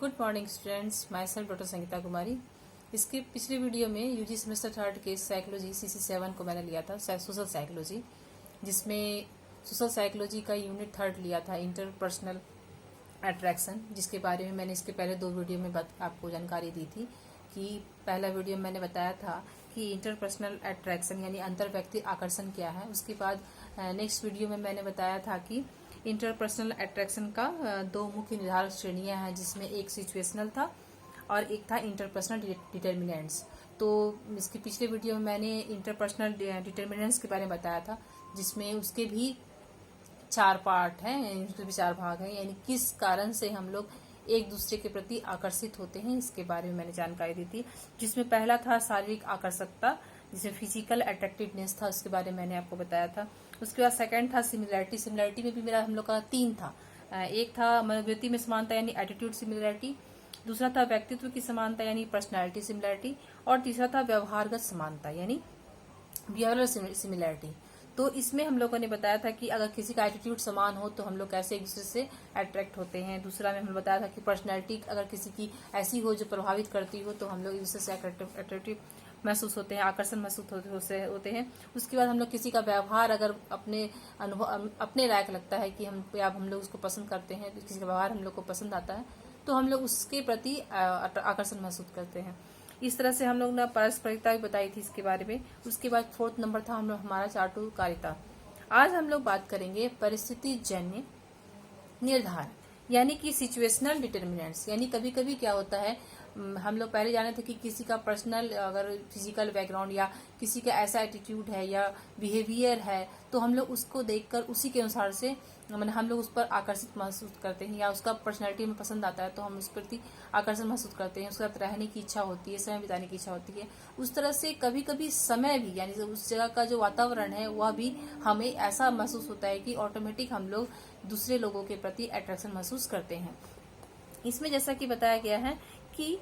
Good morning students, myself doctor Sangeeta Kumari. इसके पिछले video में यूजी सेमेस्टर थर्ड के साइकोलॉजी CC7 को मैंने लिया था, सोशल साइकोलॉजी, जिसमें सोशल साइकोलॉजी का यूनिट थर्ड लिया था, इंटरपर्सनल अट्रैक्शन, जिसके बारे में मैंने इसके पहले दो वीडियो में आपको जानकारी दी थी। कि पहला वीडियो में मैंने बताया था कि इंटरपर्सनल अट्रैक्शन यानी अंतर व्यक्ति आकर्षण क्या है। उसके बाद नेक्स्ट वीडियो में मैंने बताया था कि इंटरपर्सनल अट्रैक्शन का दो मुख्य निर्धारक श्रेणियां हैं, जिसमें एक सिचुएशनल था और एक था इंटरपर्सनल डिटर्मिनेंट्स। तो इसके पिछले वीडियो में मैंने इंटरपर्सनल डिटर्मिनेंट्स के बारे में बताया था, जिसमें उसके भी 4 पार्ट हैं, उसके भी 4 भाग हैं, यानी किस कारण से हम लोग एक दूसरे के प्रति आकर्षित होते हैं, इसके बारे में मैंने जानकारी दी थी। जिसमें पहला था शारीरिक आकर्षकता, जिसमें फिजिकल अट्रैक्टिवनेस था, उसके बारे में मैंने आपको बताया था। उसके बाद सेकंड था सिमिलैरिटी। सिमिलैरिटी में भी मेरा हम लोग का 3 था। एक था मनोवृत्ति में समानता यानी एटीट्यूड सिमिलैरिटी, दूसरा था व्यक्तित्व की समानता यानी पर्सनैलिटी सिमिलैरिटी, और तीसरा था व्यवहारगत समानता यानी बिहेवियरल सिमिलैरिटी। तो इसमें हम लोगों ने बताया था कि अगर किसी का एटीट्यूड समान हो तो हम लोग कैसे एक दूसरे से अट्रैक्ट होते हैं। दूसरा में हमने बताया था कि पर्सनैलिटी अगर किसी की ऐसी हो जो प्रभावित करती हो तो हम लोग एक दूसरे से अट्रैक्टिव महसूस होते हैं, आकर्षण महसूस होते हैं। उसके बाद हम लोग किसी का व्यवहार अगर अपने अनुभव अपने लायक लगता है कि हम लोग उसको पसंद करते हैं, किसी का व्यवहार हम लोग को पसंद आता है तो हम लोग उसके प्रति आकर्षण महसूस करते हैं। इस तरह से हम लोग ने पारस्परिकता भी बताई थी इसके बारे में। उसके बाद 4th नंबर था हम लोग हमारा चाटुकारिता। आज हम लोग बात करेंगे परिस्थिति जन्य निर्धारण यानी कि सिचुएशनल डिटर्मिनेंट्स। यानी कभी कभी क्या होता है, हम लोग पहले जाने थे कि किसी का पर्सनल अगर फिजिकल बैकग्राउंड या किसी का ऐसा एटीट्यूड है या बिहेवियर है तो हम लोग उसको देखकर उसी के अनुसार से हम लोग उस पर आकर्षित महसूस करते हैं, या उसका पर्सनैलिटी में पसंद आता है तो हम उस प्रति आकर्षण महसूस करते हैं, उसके साथ रहने की इच्छा होती है, समय बिताने की इच्छा होती है। उस तरह से कभी कभी समय भी यानी उस जगह का जो वातावरण है वह भी हमें ऐसा महसूस होता है कि ऑटोमेटिक हम लोग दूसरे लोगों के प्रति अट्रैक्शन महसूस करते हैं। इसमें जैसा कि बताया गया है कि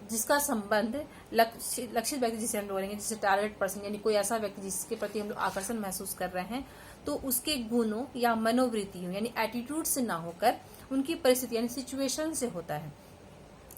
जिसका संबंध लक्षित व्यक्ति जिसे हम लोग बोलेंगे, जिसे टारगेट पर्सन यानी कोई ऐसा व्यक्ति जिसके प्रति हम लोग आकर्षण महसूस कर रहे हैं, तो उसके गुणों या मनोवृत्तियों यानी एटीट्यूड से ना होकर उनकी परिस्थिति यानी सिचुएशन से होता है।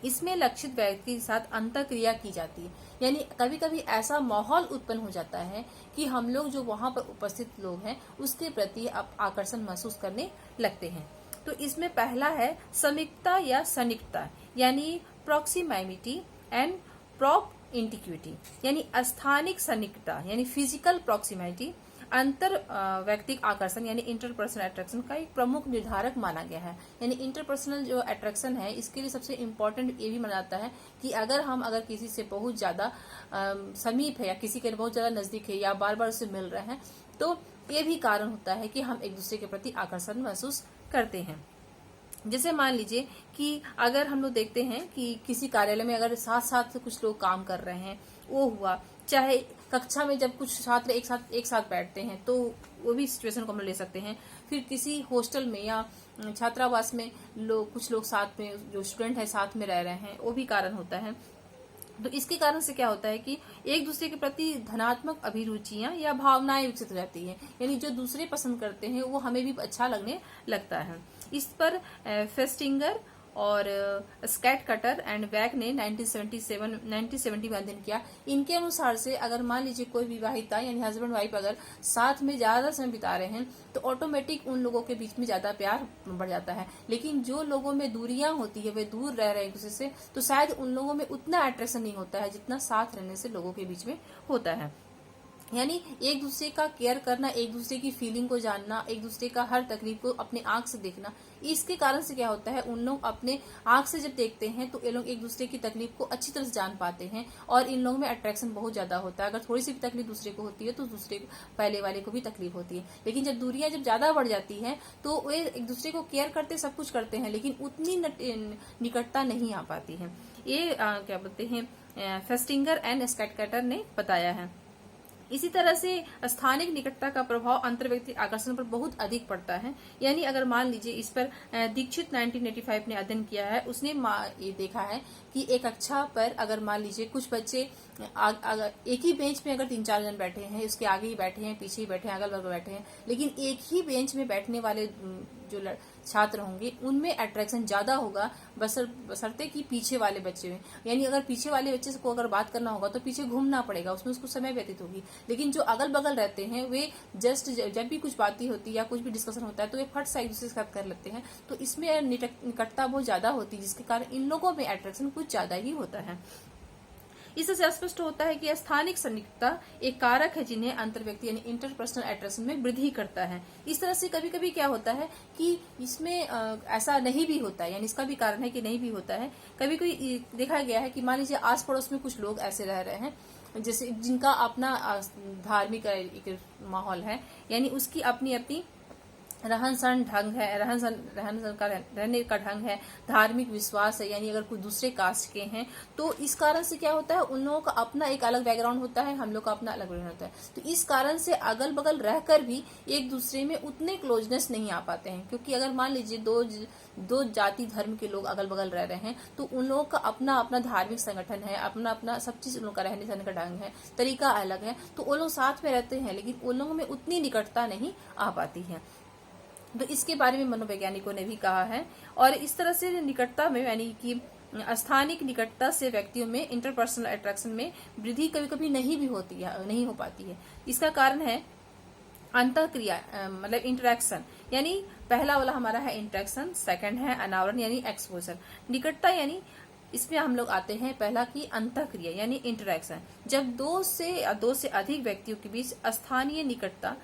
इसमें लक्षित व्यक्ति के साथ अंतःक्रिया की जाती है, यानी कभी कभी ऐसा माहौल उत्पन्न हो जाता है कि हम लोग जो वहां पर उपस्थित लोग हैं उसके प्रति आकर्षण महसूस करने लगते हैं। तो इसमें पहला है समीपता या सन्निकटता यानी प्रॉक्सिमिटी एंड प्रॉप इंटिक्विटी यानी स्थानिक सन्निकटता यानी फिजिकल प्रॉक्सिमिटी अंतर व्यक्तिक आकर्षण यानी इंटरपर्सनल अट्रैक्शन का एक प्रमुख निर्धारक माना गया है। यानी इंटरपर्सनल जो अट्रैक्शन है इसके लिए सबसे इम्पोर्टेंट ये भी माना जाता है कि अगर किसी से बहुत ज्यादा समीप है या किसी के बहुत ज्यादा नजदीक है या बार बार उससे मिल रहे हैं तो ये भी कारण होता है कि हम एक दूसरे के प्रति आकर्षण महसूस करते हैं। जैसे मान लीजिए कि अगर हम लोग देखते हैं कि किसी कार्यालय में अगर साथ साथ कुछ लोग काम कर रहे हैं, वो हुआ, चाहे कक्षा में जब कुछ छात्र एक साथ बैठते हैं तो वो भी सिचुएशन को हम ले सकते हैं। फिर किसी हॉस्टल में या छात्रावास में कुछ लोग साथ में जो स्टूडेंट है साथ में रह रहे हैं, वो भी कारण होता है। तो इसके कारण से क्या होता है कि एक दूसरे के प्रति धनात्मक अभिरुचियां या भावनाएं विकसित हो जाती है, यानी जो दूसरे पसंद करते हैं वो हमें भी अच्छा लगने लगता है। इस पर फेस्टिंगर और स्कैट कटर एंड वैग ने 1970 में अध्ययन किया। इनके अनुसार से अगर मान लीजिए कोई विवाहिता यानी हस्बैंड वाइफ अगर साथ में ज्यादा समय बिता रहे हैं तो ऑटोमेटिक उन लोगों के बीच में ज्यादा प्यार बढ़ जाता है। लेकिन जो लोगों में दूरियां होती है, वे दूर रह रहे हैं एक दूसरे से, तो शायद उन लोगों में उतना अट्रैक्शन नहीं होता है जितना साथ रहने से लोगों के बीच में होता है। यानी एक दूसरे का केयर करना, एक दूसरे की फीलिंग को जानना, एक दूसरे का हर तकलीफ को अपने आंख से देखना, इसके कारण से क्या होता है, उन लोग अपने आंख से जब देखते हैं तो ये लोग एक दूसरे की तकलीफ को अच्छी तरह से जान पाते हैं और इन लोगों में अट्रैक्शन बहुत ज्यादा होता है। अगर थोड़ी सी भी तकलीफ दूसरे को होती है तो दूसरे पहले वाले को भी तकलीफ होती है। लेकिन जब दूरियां जब ज्यादा बढ़ जाती है तो वे एक दूसरे को केयर करते सब कुछ करते हैं लेकिन उतनी निकटता नहीं आ पाती है। ये क्या बोलते हैं फेस्टिंगर एंड स्कैटकटर ने बताया है। इसी तरह से स्थानिक निकटता का प्रभाव अंतर्व्यक्तिक आकर्षण पर बहुत अधिक पड़ता है। यानी अगर मान लीजिए इस पर दीक्षित 1985 ने अध्ययन किया है, उसने ये देखा है कि एक कक्षा पर अगर मान लीजिए कुछ बच्चे एक ही बेंच में अगर 3-4 जन बैठे हैं, उसके आगे ही बैठे हैं, पीछे ही बैठे हैं, अगल बगल बैठे हैं, लेकिन एक ही बेंच में बैठने वाले जो छात्र होंगे उनमें अट्रैक्शन ज्यादा होगा बशर्ते कि पीछे वाले बच्चे में। यानी अगर पीछे वाले बच्चे को अगर बात करना होगा तो पीछे घूमना पड़ेगा, उसमें उसको समय व्यतीत होगी। लेकिन जो अगल बगल रहते हैं वे जस्ट जब भी कुछ बातें होती है या कुछ भी डिस्कशन होता है तो वे फट से एक दूसरे के साथ कर लेते हैं। तो इसमें निकटता बहुत ज्यादा होती है, जिसके कारण इन लोगों में अट्रैक्शन कुछ ज्यादा ही होता है। इससे स्पष्ट होता है कि स्थानिक सन्निकटता एक कारक है जिन्हें अंतर्व्यक्ति यानी इंटरपर्सनल अट्रैक्शन में वृद्धि करता है। इस तरह से कभी कभी क्या होता है कि इसमें ऐसा नहीं भी होता है, यानी इसका भी कारण है कि नहीं भी होता है। कभी कभी देखा गया है कि मान लीजिए आस पड़ोस में कुछ लोग ऐसे रह रहे हैं जैसे जिनका अपना धार्मिक एक माहौल है, यानी उसकी अपनी अपनी रहन सहन ढंग है, रहने का ढंग है, धार्मिक विश्वास है, यानी अगर कोई दूसरे कास्ट के हैं तो इस कारण से क्या होता है उन लोगों का अपना एक अलग बैकग्राउंड होता है, हम लोग का अपना अलग बैकग्राउंड होता है। तो इस कारण से अगल बगल रहकर भी एक दूसरे में उतने क्लोजनेस नहीं आ पाते हैं, क्योंकि अगर मान लीजिए दो जाति धर्म के लोग अगल बगल रह रहे हैं तो उन लोगों का अपना अपना धार्मिक संगठन है, अपना अपना सब चीज उन लोगों का रहने सहने का ढंग है, तरीका अलग है, तो वो लोग साथ में रहते हैं लेकिन उन लोगों में उतनी निकटता नहीं आ पाती है। तो इसके बारे में मनोवैज्ञानिकों ने भी कहा है। और इस तरह से निकटता में यानी कि स्थानिक निकटता से व्यक्तियों में इंटरपर्सनल अट्रैक्शन में वृद्धि कभी कभी नहीं भी होती है, नहीं हो पाती है। इसका कारण है अंतःक्रिया मतलब इंटरेक्शन, यानी पहला वाला हमारा है इंटरेक्शन, सेकंड है अनावरण यानी एक्सपोजर। निकटता यानी इसमें हम लोग आते हैं पहला की अंतःक्रिया यानी इंटरेक्शन। जब दो से अधिक व्यक्तियों के बीच स्थानीय निकटता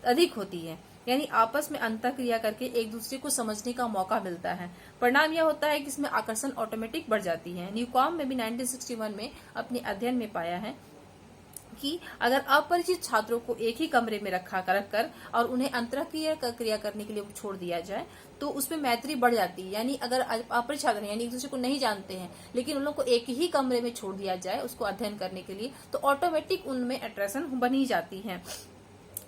अधिक होती है, यानी आपस में अंतःक्रिया करके एक दूसरे को समझने का मौका मिलता है, परिणाम यह होता है कि इसमें आकर्षण ऑटोमेटिक बढ़ जाती है। न्यूकॉम में भी 1961 में अपने अध्ययन में पाया है कि अगर अपरिचित छात्रों को एक ही कमरे में रखकर और उन्हें अंतःक्रिया करने के लिए छोड़ दिया जाए तो उसमें मैत्री बढ़ जाती है। यानी अगर अपरिचित छात्र यानी एक दूसरे को नहीं जानते हैं लेकिन उन लोग को एक ही कमरे में छोड़ दिया जाए उसको अध्ययन करने के लिए तो ऑटोमेटिक उनमें अट्रैक्शन बनी जाती है।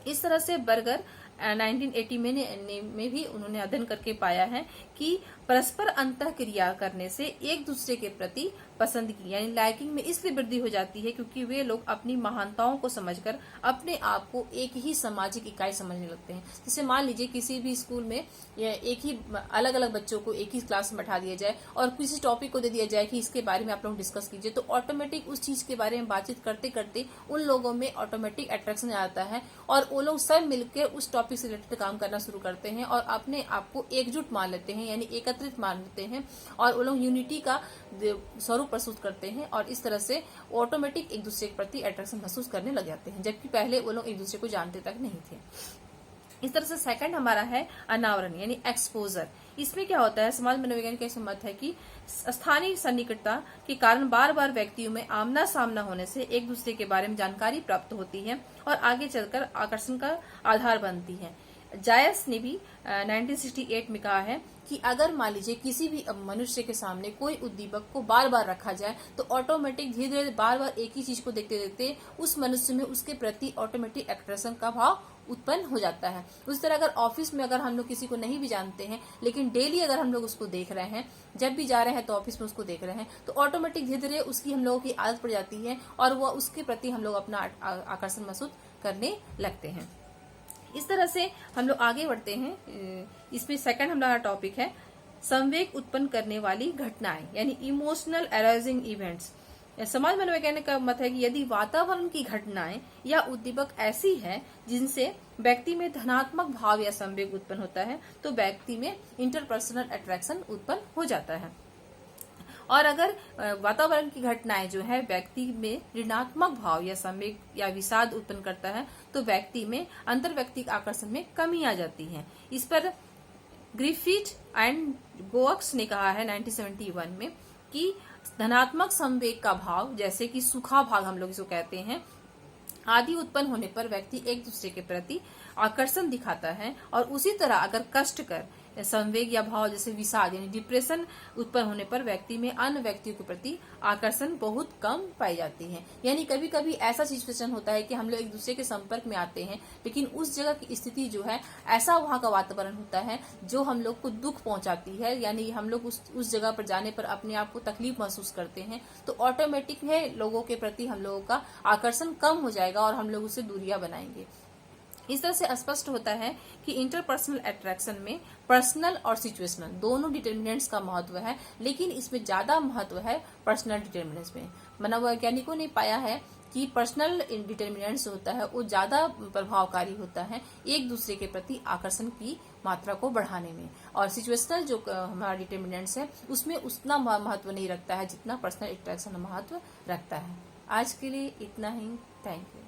इस तरह से बर्गर 1980 में भी उन्होंने अध्ययन करके पाया है कि परस्पर अंतःक्रिया करने से एक दूसरे के प्रति पसंद की यानी लाइकिंग में इसलिए वृद्धि हो जाती है क्योंकि वे लोग अपनी महानताओं को समझकर अपने आप को एक ही सामाजिक इकाई समझने लगते हैं। जैसे मान लीजिए किसी भी स्कूल में एक ही अलग अलग बच्चों को एक ही क्लास में बैठा दिया जाए और किसी टॉपिक को दे दिया जाए कि इसके बारे में आप लोग डिस्कस कीजिए, तो ऑटोमेटिक उस चीज के बारे में बातचीत करते करते उन लोगों में ऑटोमेटिक अट्रैक्शन आता है और वो लोग सब मिलकर उस टॉपिक से रिलेटेड काम करना शुरू करते हैं और अपने आप को एकजुट मान लेते हैं यानी एकत्रित मान लेते हैं और वो लोग यूनिटी का स्वरूप प्रस्तुत करते हैं और इस तरह से ऑटोमेटिक एक दूसरे के प्रति अट्रैक्शन महसूस करने लग जाते हैं, जबकि पहले वो लोग एक दूसरे को जानते तक नहीं थे। इस तरह से सेकंड हमारा है अनावरण यानी एक्सपोजर। इसमें क्या होता है, समाज मनोवैज्ञानिक का मत है कि स्थानीय सन्निकटता के कारण बार बार व्यक्तियों में आमना सामना होने से एक दूसरे के बारे में जानकारी प्राप्त होती है और आगे चलकर आकर्षण का आधार बनती है। जायस ने भी 1968 में कहा है कि अगर मान लीजिए किसी भी मनुष्य के सामने कोई उद्दीपक को बार बार रखा जाए तो ऑटोमेटिक धीरे धीरे बार बार एक ही चीज को देखते देखते उस मनुष्य में उसके प्रति ऑटोमेटिक अट्रैक्शन का भाव उत्पन्न हो जाता है। उस तरह अगर ऑफिस में अगर हम लोग किसी को नहीं भी जानते हैं लेकिन डेली अगर हम लोग उसको देख रहे हैं, जब भी जा रहे हैं तो ऑफिस में उसको देख रहे हैं, तो ऑटोमेटिक धीरे धीरे उसकी हम लोगों की आदत पड़ जाती है और वह उसके प्रति हम लोग अपना आकर्षण महसूस करने लगते हैं। इस तरह से हम लोग आगे बढ़ते हैं। इसमें सेकंड हमारा टॉपिक है संवेग उत्पन्न करने वाली घटनाएं यानी इमोशनल अराइजिंग इवेंट्स। समाज मनोवैज्ञानिक का मत है कि यदि वातावरण की घटनाएं या उद्दीपक ऐसी है जिनसे व्यक्ति में धनात्मक भाव या संवेग उत्पन्न होता है तो व्यक्ति में इंटरपर्सनल अट्रैक्शन उत्पन्न हो जाता है। और अगर वातावरण की घटनाएं जो है व्यक्ति में ऋणात्मक भाव या संवेग या विषाद उत्पन्न करता है तो व्यक्ति में अंतर्व्यक्तिक आकर्षण में कमी आ जाती है। इस पर ग्रिफिथ एंड गोअक्स ने कहा है 1971 में कि धनात्मक संवेग का भाव जैसे कि सूखा भाग हम लोग इसको कहते हैं आदि उत्पन्न होने पर व्यक्ति एक दूसरे के प्रति आकर्षण दिखाता है और उसी तरह अगर कष्टकर संवेग या भाव जैसे विषाद यानी डिप्रेशन उत्पन्न होने पर व्यक्ति में अन्य व्यक्तियों के प्रति आकर्षण बहुत कम पाई जाती है। यानी कभी कभी ऐसा सिचुएशन होता है कि हम लोग एक दूसरे के संपर्क में आते हैं, लेकिन उस जगह की स्थिति जो है, ऐसा वहाँ का वातावरण होता है जो हम लोग को दुख पहुंचाती है, यानी हम लोग उस जगह पर जाने पर अपने आप को तकलीफ महसूस करते हैं, तो ऑटोमेटिक है लोगों के प्रति हम लोगों का आकर्षण कम हो जाएगा और हम लोग उससे दूरियां बनाएंगे। इस तरह से स्पष्ट होता है कि इंटरपर्सनल अट्रैक्शन में पर्सनल और सिचुएशनल दोनों डिटर्मिनेंट्स का महत्व है, लेकिन इसमें ज्यादा महत्व है पर्सनल डिटर्मिनेंट्स में। मनोवैज्ञानिकों ने पाया है कि पर्सनल डिटर्मिनेंट्स होता है वो ज्यादा प्रभावकारी होता है एक दूसरे के प्रति आकर्षण की मात्रा को बढ़ाने में, और सिचुएशनल जो हमारा डिटर्मिनेंट्स है उसमें उतना महत्व नहीं रखता है जितना पर्सनल अट्रैक्शन महत्व रखता है। आज के लिए इतना ही। Thank you.